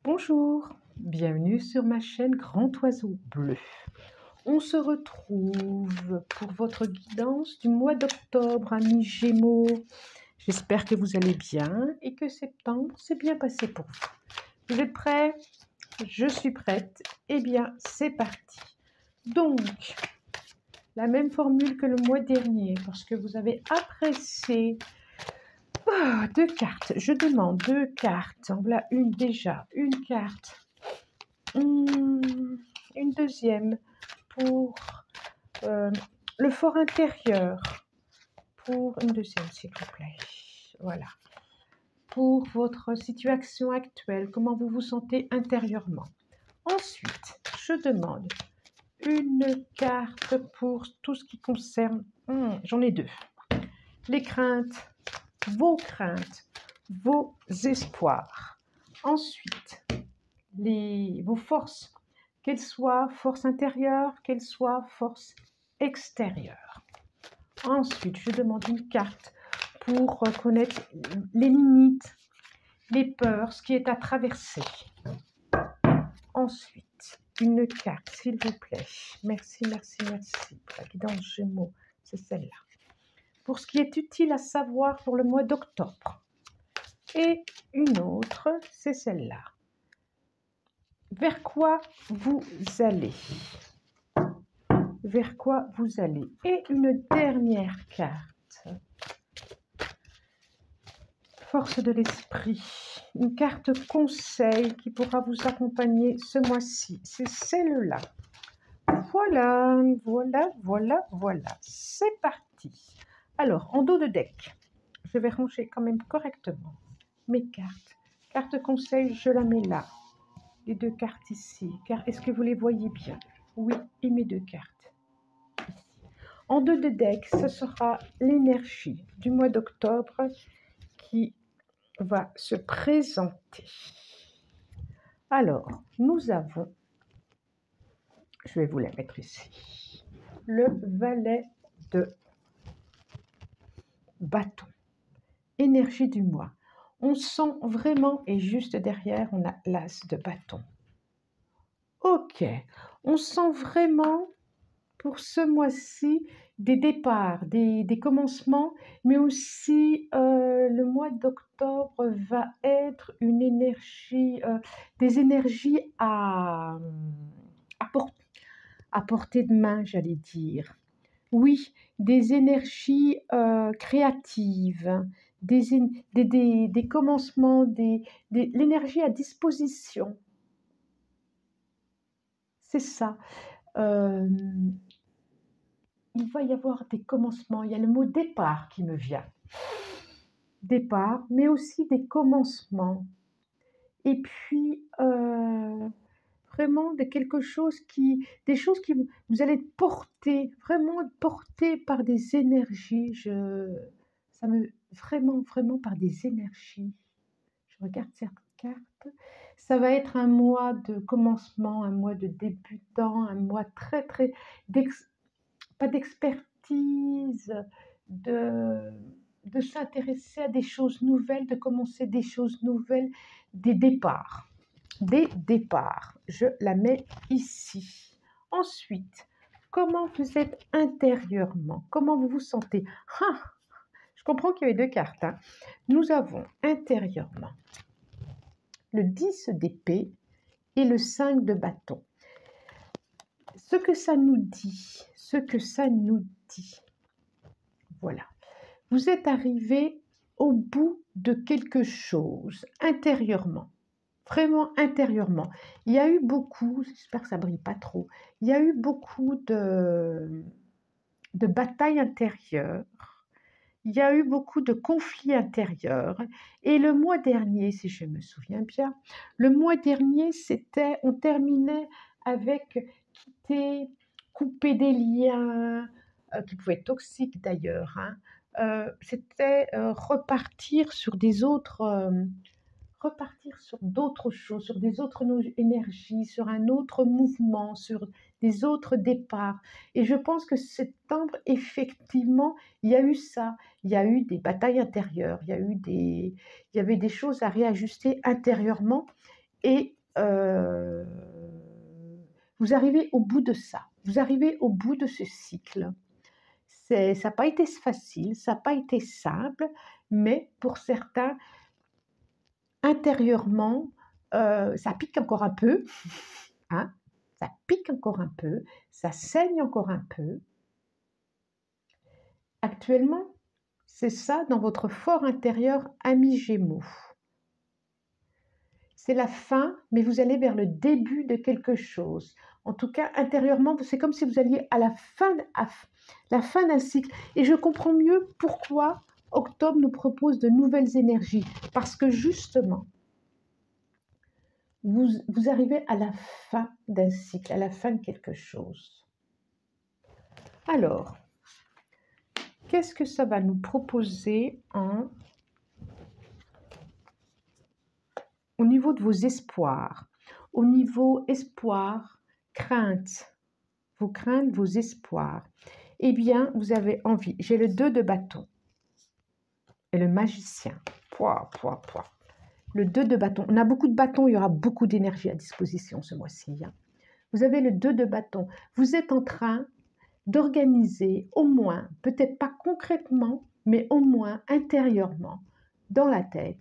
Bonjour, bienvenue sur ma chaîne Grand Oiseau Bleu. On se retrouve pour votre guidance du mois d'octobre, amis Gémeaux. J'espère que vous allez bien et que septembre s'est bien passé pour vous. Vous êtes prêts? Je suis prête. Eh bien, c'est parti. Donc, la même formule que le mois dernier, parce que vous avez apprécié. Deux cartes. Je demande deux cartes. En voilà une déjà. Une carte. Une deuxième pour le fort intérieur. Pour une deuxième, s'il vous plaît. Voilà. Pour votre situation actuelle, comment vous vous sentez intérieurement. Ensuite, je demande une carte pour tout ce qui concerne... j'en ai deux. Les craintes, vos espoirs. Ensuite, vos forces, qu'elles soient force intérieure, qu'elles soient force extérieure. Ensuite, je demande une carte pour connaître les limites, les peurs, ce qui est à traverser. Ensuite, une carte, s'il vous plaît. Merci, merci, merci. Pour la guidance Gémeaux, c'est celle-là. Pour ce qui est utile à savoir pour le mois d'octobre. Et une autre, c'est celle-là. Vers quoi vous allez? Vers quoi vous allez? Et une dernière carte. Force de l'esprit. Une carte conseil qui pourra vous accompagner ce mois-ci. C'est celle-là. Voilà, voilà, voilà, voilà. C'est parti. Alors, en dos de deck, je vais ranger quand même correctement mes cartes. Carte conseil, je la mets là. Les deux cartes ici, car est-ce que vous les voyez bien? Oui, et mes deux cartes ici. En dos de deck, ce sera l'énergie du mois d'octobre qui va se présenter. Alors, nous avons, je vais vous la mettre ici, le valet de bâton, énergie du mois. On sent vraiment, et juste derrière, on a l'as de bâton. Ok, on sent vraiment pour ce mois-ci des départs, des commencements, mais aussi le mois d'octobre va être une énergie, des énergies à portée de main, j'allais dire. Oui, des énergies créatives, des commencements, l'énergie à disposition. C'est ça. Il va y avoir des commencements. Il y a le mot départ qui me vient. Départ, mais aussi des commencements. Et puis, vraiment de quelque chose des choses qui vous allez être portés, vraiment portés par des énergies. Vraiment par des énergies. Je regarde cette carte. Ça va être un mois de commencement, un mois de débutant, un mois très, très, pas d'expertise, de s'intéresser à des choses nouvelles, de commencer des choses nouvelles, des départs. Des départs. Je la mets ici. Ensuite, comment vous êtes intérieurement? Comment vous vous sentez? Je comprends qu'il y avait deux cartes. Nous avons intérieurement le 10 d'épée et le 5 de bâton. Ce que ça nous dit, voilà. Vous êtes arrivé au bout de quelque chose intérieurement, vraiment intérieurement. Il y a eu beaucoup, j'espère que ça ne brille pas trop, il y a eu beaucoup de batailles intérieures, il y a eu beaucoup de conflits intérieurs. Et le mois dernier, si je me souviens bien, le mois dernier, on terminait avec quitter, couper des liens, qui pouvaient être toxiques d'ailleurs. C'était repartir sur d'autres choses, sur des autres énergies, sur un autre mouvement, sur des autres départs. Et je pense que septembre, effectivement, il y a eu ça. Il y a eu des batailles intérieures, il y avait des choses à réajuster intérieurement. Et vous arrivez au bout de ça. Vous arrivez au bout de ce cycle. Ça n'a pas été facile, ça n'a pas été simple, mais pour certains, intérieurement, ça pique encore un peu, hein, ça pique encore un peu, ça saigne encore un peu. Actuellement, c'est ça dans votre fort intérieur, ami Gémeaux. C'est la fin, mais vous allez vers le début de quelque chose. En tout cas, intérieurement, c'est comme si vous alliez à la fin d'un cycle. Et je comprends mieux pourquoi octobre nous propose de nouvelles énergies. Parce que justement, vous arrivez à la fin d'un cycle, à la fin de quelque chose. Alors, qu'est-ce que ça va nous proposer au niveau de vos espoirs, au niveau espoir, crainte, vos craintes, vos espoirs? Eh bien, vous avez envie. J'ai le 2 de bâton et le magicien. Pouah. Le 2 de bâton. On a beaucoup de bâtons, il y aura beaucoup d'énergie à disposition ce mois-ci. Hein. Vous avez le 2 de bâton. Vous êtes en train d'organiser au moins, peut-être pas concrètement, mais au moins intérieurement, dans la tête,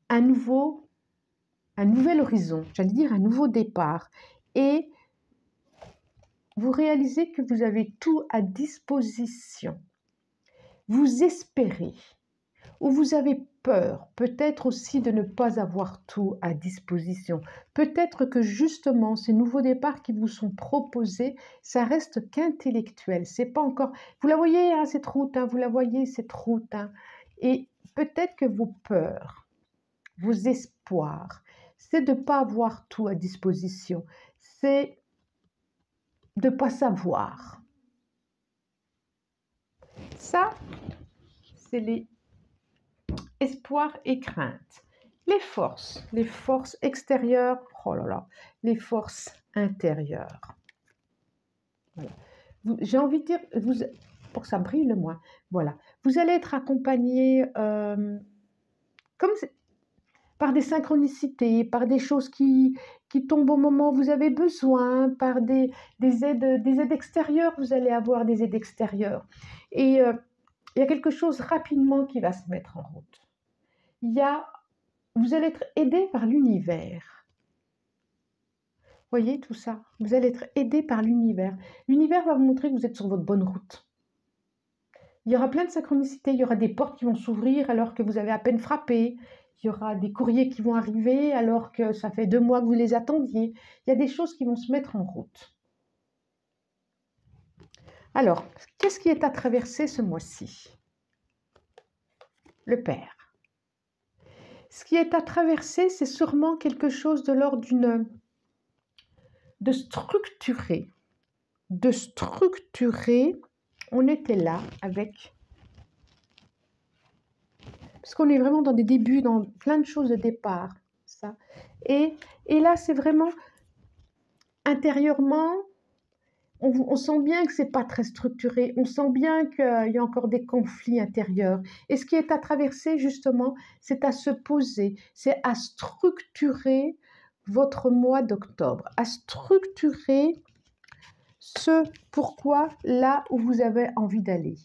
un nouvel horizon, j'allais dire un nouveau départ. Et vous réalisez que vous avez tout à disposition. Vous espérez, ou vous avez peur, peut-être aussi de ne pas avoir tout à disposition. Peut-être que justement, ces nouveaux départs qui vous sont proposés, ça reste qu'intellectuel. C'est pas encore... Vous la voyez, hein, cette route, hein, vous la voyez, cette route. Hein, et peut-être que vos peurs, vos espoirs, c'est de ne pas avoir tout à disposition. C'est de ne pas savoir. Ça, c'est les espoirs et craintes. Les forces extérieures, oh là là, les forces intérieures. Voilà. J'ai envie de dire, pour que ça brille le moins, voilà. Vous allez être accompagné comme par des synchronicités, par des choses qui tombent au moment où vous avez besoin, par des aides extérieures, vous allez avoir des aides extérieures. Et il y a quelque chose rapidement qui va se mettre en route. Vous allez être aidé par l'univers. Voyez tout ça? Vous allez être aidé par l'univers. L'univers va vous montrer que vous êtes sur votre bonne route. Il y aura plein de synchronicités, il y aura des portes qui vont s'ouvrir alors que vous avez à peine frappé. Il y aura des courriers qui vont arriver alors que ça fait 2 mois que vous les attendiez. Il y a des choses qui vont se mettre en route. Alors, qu'est-ce qui est à traverser ce mois-ci? Le Père. Ce qui est à traverser, c'est sûrement quelque chose de l'ordre de structurer. De structurer. On était là avec... Parce qu'on est vraiment dans des débuts, dans plein de choses de départ. Ça. Et là, c'est vraiment intérieurement, on sent bien que ce n'est pas très structuré, on sent bien qu'il y a encore des conflits intérieurs. Et ce qui est à traverser, justement, c'est à se poser, c'est à structurer votre mois d'octobre, à structurer ce pourquoi là où vous avez envie d'aller.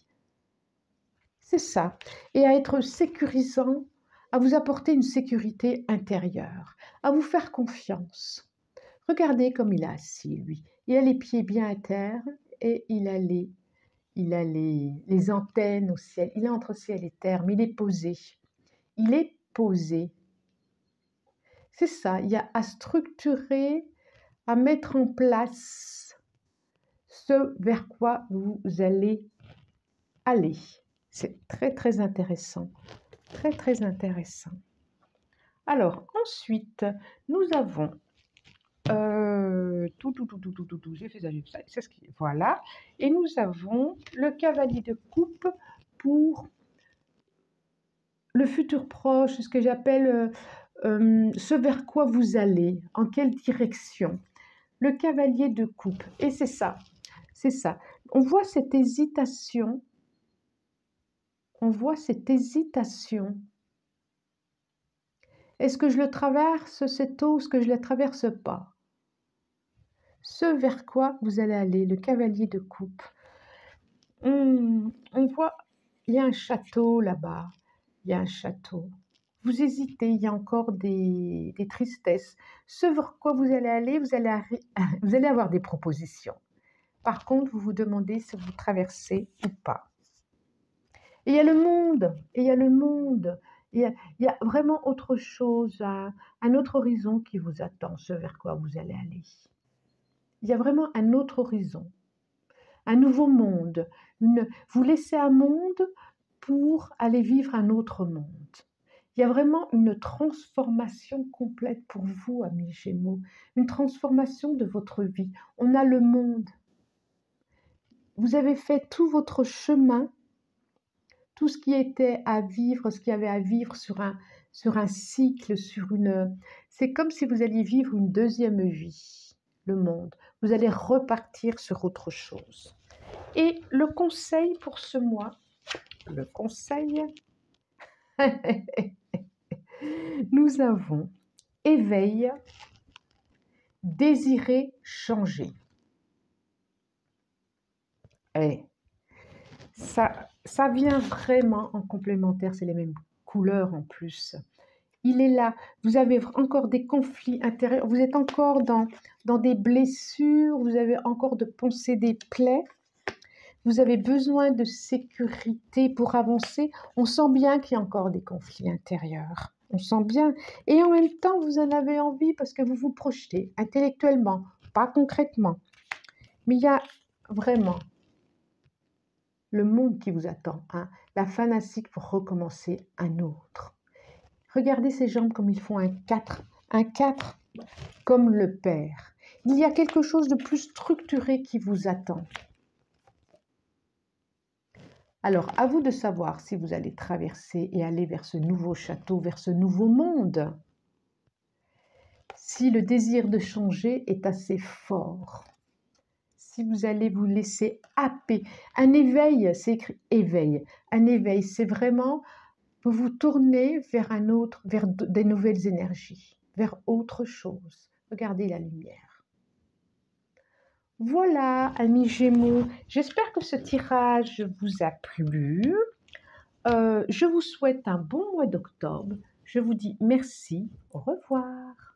C'est ça. Et à être sécurisant, à vous apporter une sécurité intérieure, à vous faire confiance. Regardez comme il est assis, lui. Il a les pieds bien à terre et il a les antennes au ciel. Il est entre ciel et terre, mais il est posé. Il est posé. C'est ça, il y a à structurer, à mettre en place ce vers quoi vous allez aller. C'est très, très intéressant. Très, très intéressant. Alors, ensuite, nous avons... j'ai fait ça, c'est ce qui... Voilà. Et nous avons le cavalier de coupe pour le futur proche, ce que j'appelle ce vers quoi vous allez, en quelle direction. Le cavalier de coupe. Et c'est ça, c'est ça. On voit cette hésitation. On voit cette hésitation. Est-ce que je le traverse cette eau, est-ce que je ne la traverse pas? Ce vers quoi vous allez aller, le cavalier de coupe. On voit, il y a un château là-bas, il y a un château. Vous hésitez, il y a encore des tristesses. Ce vers quoi vous allez aller, vous allez avoir des propositions. Par contre, vous vous demandez si vous traversez ou pas. Et il y a le monde, et il y a le monde. Il y a vraiment autre chose, un autre horizon qui vous attend, ce vers quoi vous allez aller. Il y a vraiment un autre horizon, un nouveau monde. Vous laissez un monde pour aller vivre un autre monde. Il y a vraiment une transformation complète pour vous, amis Gémeaux, une transformation de votre vie. On a le monde. Vous avez fait tout votre chemin, tout ce qui était à vivre, ce qu'il y avait à vivre sur un cycle, c'est comme si vous alliez vivre une deuxième vie, le monde. Vous allez repartir sur autre chose. Et le conseil pour ce mois, le conseil, nous avons éveil, désirer changer. Et ça vient vraiment en complémentaire, c'est les mêmes couleurs en plus. Il est là, vous avez encore des conflits intérieurs, vous êtes encore dans des blessures, vous avez encore de pensées des plaies, vous avez besoin de sécurité pour avancer. On sent bien qu'il y a encore des conflits intérieurs, on sent bien. Et en même temps, vous en avez envie parce que vous vous projetez intellectuellement, pas concrètement. Mais il y a vraiment le monde qui vous attend, hein, la fin d'un cycle pour recommencer un autre. Regardez ces jambes comme ils font un 4 comme le père. Il y a quelque chose de plus structuré qui vous attend. Alors, à vous de savoir si vous allez traverser et aller vers ce nouveau château, vers ce nouveau monde. Si le désir de changer est assez fort. Si vous allez vous laisser happer. Un éveil, c'est écrit éveil. Un éveil, c'est vraiment, vous vous tournez vers un autre, vers des nouvelles énergies, vers autre chose. Regardez la lumière. Voilà, amis Gémeaux, j'espère que ce tirage vous a plu. Je vous souhaite un bon mois d'octobre. Je vous dis merci, au revoir.